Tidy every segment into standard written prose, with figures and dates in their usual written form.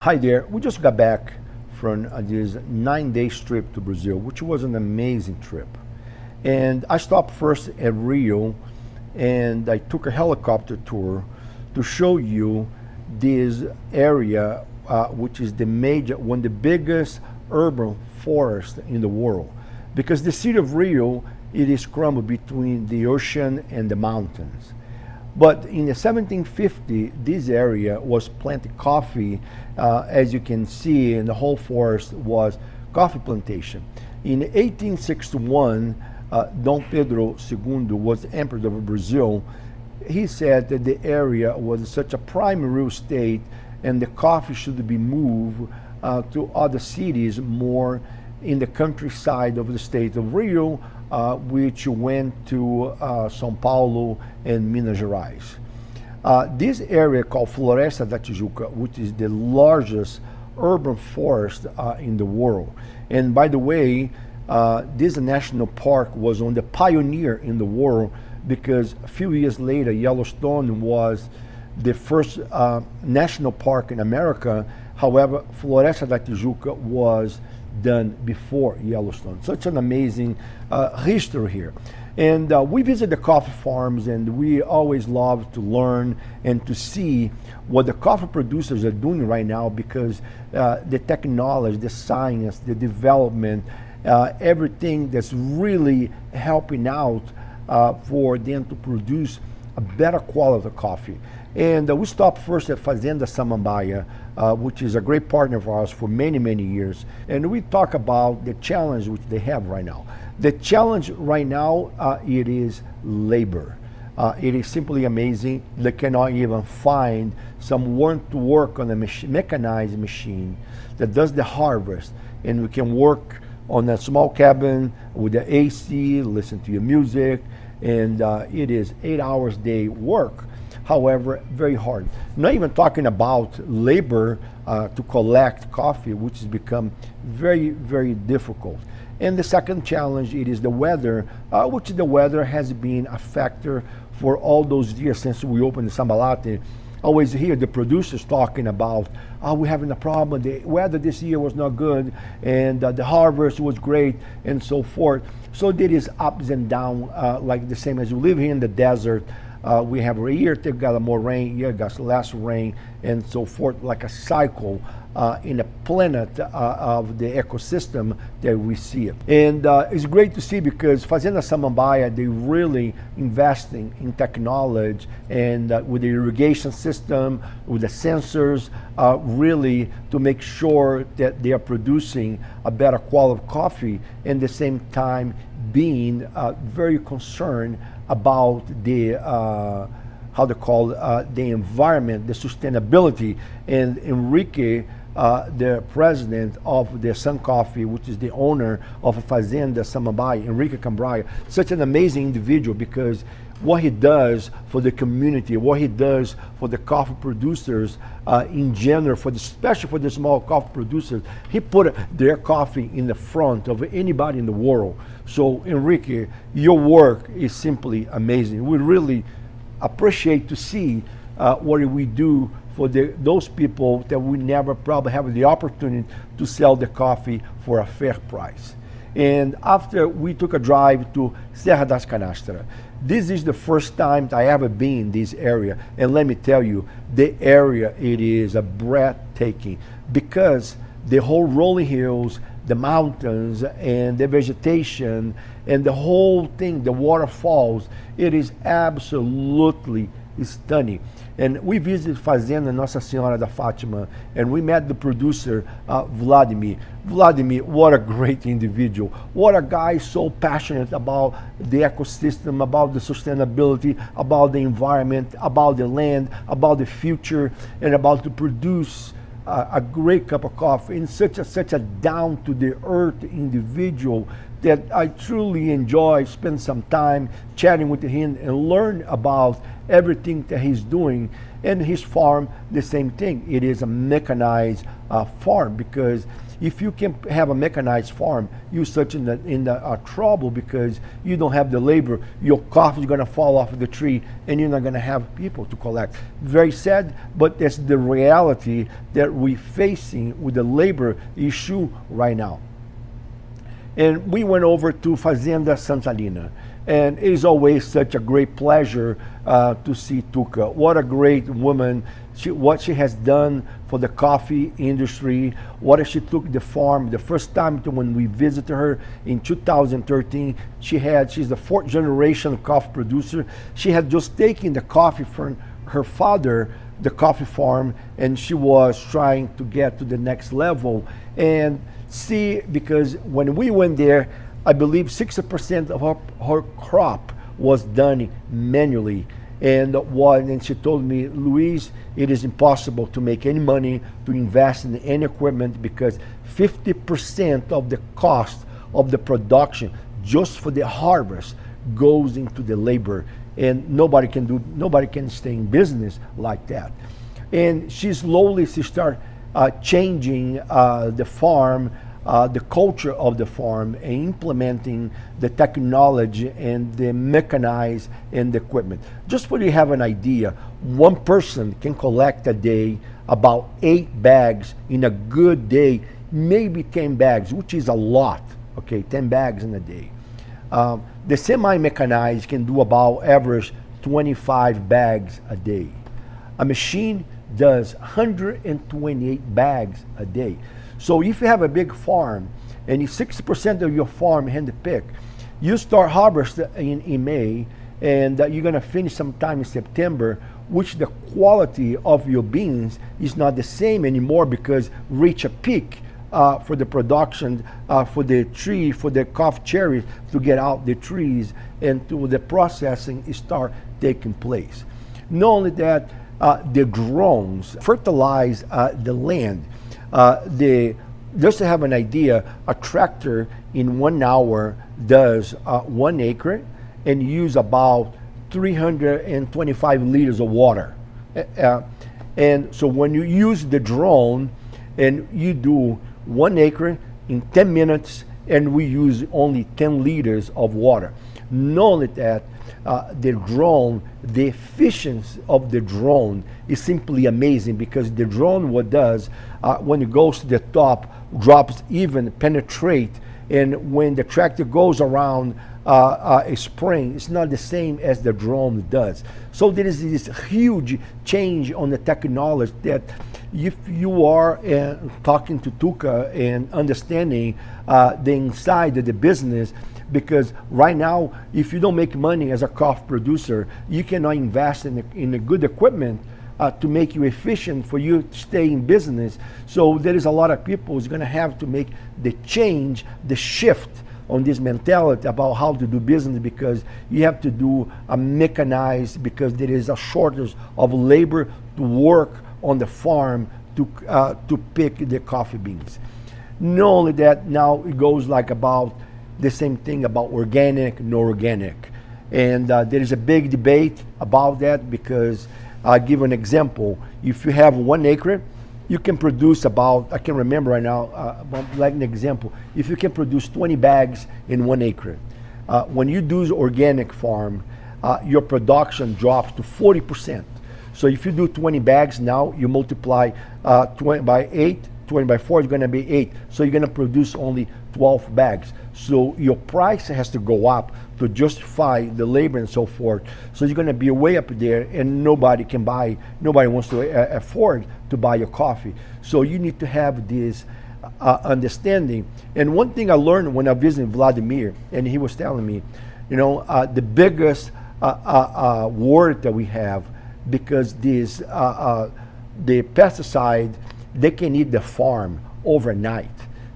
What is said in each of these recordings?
Hi there. We just got back from this 9 day trip to Brazil, which was an amazing trip. And I stopped first at Rio and I took a helicopter tour to show you this area, which is one of the biggest urban forests in the world. Because the city of Rio, it is crammed between the ocean and the mountains. But in the 1750, this area was planted coffee, as you can see, and the whole forest was coffee plantation. In 1861, Dom Pedro II was the emperor of Brazil. He said that the area was such a prime real estate and the coffee should be moved to other cities more in the countryside of the state of Rio, which went to São Paulo and Minas Gerais. This area called Floresta da Tijuca, which is the largest urban forest in the world. And by the way, this national park was on the pioneer in the world because a few years later, Yellowstone was the first national park in America. However, Floresta da Tijuca was done before Yellowstone. Such an amazing history here. And we visit the coffee farms and we always love to learn and to see what the coffee producers are doing right now because the technology, the science, the development, everything that's really helping out for them to produce a better quality of coffee. And we stopped first at Fazenda Samambaia, which is a great partner of ours for many, many years. And we talk about the challenge which they have right now. The challenge right now, it is labor. It is simply amazing. They cannot even find someone to work on a mechanized machine that does the harvest. And we can work on a small cabin with the AC, listen to your music, and it is 8 hours a day work. However, very hard. Not even talking about labor to collect coffee, which has become very, very difficult. And the second challenge, it is the weather, which the weather has been a factor for all those years since we opened the Sambalate. Always hear the producers talking about, we're having a problem, the weather this year was not good, and the harvest was great, and so forth. So there is ups and downs, like the same as you live here in the desert. We have a year they got more rain, year got less rain, and so forth, like a cycle in the planet of the ecosystem that we see it. And it's great to see because Fazenda Samambaia, they really investing in technology and with the irrigation system, with the sensors, really to make sure that they are producing a better quality of coffee and at the same time being very concerned about the how to call the environment, the sustainability. And Enrique, the president of the Sun Coffee, which is the owner of Fazenda Samambaia, Enrique Cambraia, such an amazing individual because what he does for the community, what he does for the coffee producers in general, especially for the small coffee producers, he put their coffee in the front of anybody in the world. So Enrique, your work is simply amazing. We really appreciate to see what we do for those people that we never probably have the opportunity to sell the coffee for a fair price. And after we took a drive to Serra das Canastras, this is the first time I ever been in this area. And let me tell you, the area, it is a breathtaking because the whole rolling hills, the mountains and the vegetation and the whole thing, the waterfalls, it is absolutely stunning. And we visited Fazenda Nossa Senhora da Fátima and we met the producer, Vladimir. Vladimir, what a great individual. What a guy so passionate about the ecosystem, about the sustainability, about the environment, about the land, about the future, and about to produce a great cup of coffee and such a down to the earth individual that I truly enjoy, spend some time chatting with him and learn about everything that he's doing. And his farm, the same thing. It is a mechanized farm because if you can have a mechanized farm, you're such in the trouble because you don't have the labor. Your coffee is going to fall off of the tree, and you're not going to have people to collect. Very sad, but that's the reality that we're facing with the labor issue right now. And we went over to Fazenda Santalina. And it is always such a great pleasure to see Tuca. What a great woman. What she has done for the coffee industry, what she took the farm. The first time when we visited her in 2013, she's the fourth generation coffee producer. She had just taken the coffee from her father, the coffee farm, and she was trying to get to the next level. And see, because when we went there, I believe 60% of her crop was done manually. And she told me, Luis, it is impossible to make any money to invest in any equipment because 50% of the cost of the production just for the harvest goes into the labor. And nobody can stay in business like that. And she started changing the farm, the culture of the farm, and implementing the technology and the mechanized and the equipment. Just for you to have an idea, one person can collect a day about 8 bags in a good day, maybe 10 bags, which is a lot, okay, 10 bags in a day. The semi-mechanized can do about average 25 bags a day. A machine does 128 bags a day. So if you have a big farm and 60% of your farm hand-picked, you start harvest in May, and you're gonna finish sometime in September, which the quality of your beans is not the same anymore because reach a peak for the production, for the tree, for the coffee cherries to get out the trees and to the processing start taking place. Not only that, the drones fertilize the land. Just to have an idea, a tractor in 1 hour does 1 acre and use about 325 liters of water. And so when you use the drone and you do 1 acre in 10 minutes, and we use only 10 liters of water. Not only that, the efficiency of the drone is simply amazing because the drone when it goes to the top, drops even penetrate, and when the tractor goes around a spring, it's not the same as the drone does. So there is this huge change on the technology that if you are talking to Tuca and understanding the inside of the business, because right now, if you don't make money as a coffee producer, you cannot invest in a good equipment to make you efficient for you to stay in business. So there is a lot of people who's going to have to make the change, the shift on this mentality about how to do business, because you have to do a mechanized, because there is a shortage of labor to work on the farm to pick the coffee beans. Not only that, now it goes like about the same thing about organic, no organic. And there is a big debate about that because I'll give an example. If you have 1 acre, you can produce about, I can remember right now, like an example, if you can produce 20 bags in 1 acre, when you do organic farm, your production drops to 40%. So if you do 20 bags now, you multiply 20 by 8, 20 by 4 is going to be 8. So you're going to produce only 12 bags. So your price has to go up to justify the labor and so forth. So you're going to be way up there, and nobody wants to afford to buy your coffee. So you need to have this understanding. And one thing I learned when I visited Vladimir, and he was telling me, the biggest word that we have, because the pesticide, they can eat the farm overnight.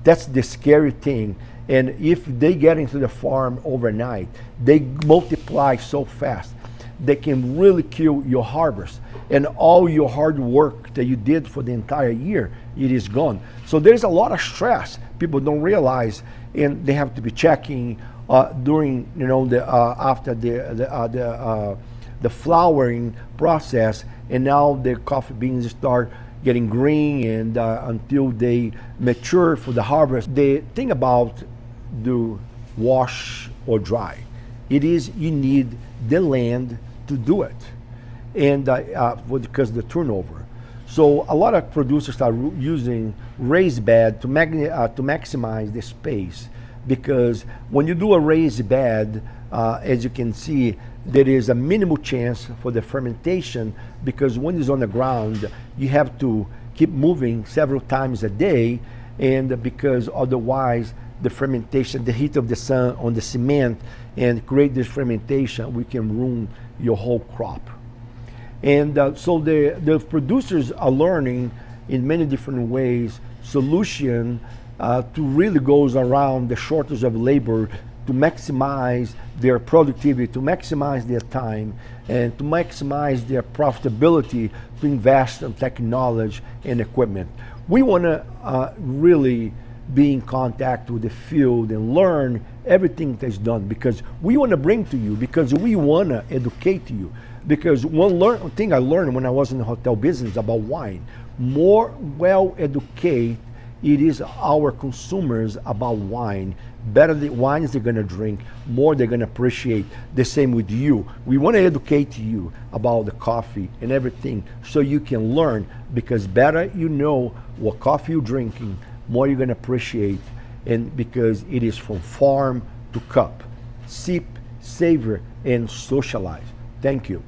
That's the scary thing. And if they get into the farm overnight, they multiply so fast. They can really kill your harvest. And all your hard work that you did for the entire year, it is gone. So there's a lot of stress people don't realize, and they have to be checking during, after the flowering process, and now the coffee beans start getting green and until they mature for the harvest. The thing about the wash or dry, it is you need the land to do it, and because of the turnover. So a lot of producers are using raised bed to maximize the space, because when you do a raised bed, as you can see, there is a minimal chance for the fermentation, because when it's on the ground, you have to keep moving several times a day, and because otherwise the fermentation, the heat of the sun on the cement and create this fermentation, we can ruin your whole crop. And so the producers are learning in many different ways solution to really goes around the shortage of labor, to maximize their productivity, to maximize their time, and to maximize their profitability, to invest in technology and equipment. We want to really be in contact with the field and learn everything that's done, because we want to bring to you, because we want to educate you. Because one thing I learned when I was in the hotel business about wine, more well educated it is our consumers about wine, better the wines they're going to drink, more they're going to appreciate. The same with you. We want to educate you about the coffee and everything so you can learn, because better you know what coffee you're drinking, more you're going to appreciate, and because it is from farm to cup. Sip, savor, and socialize. Thank you.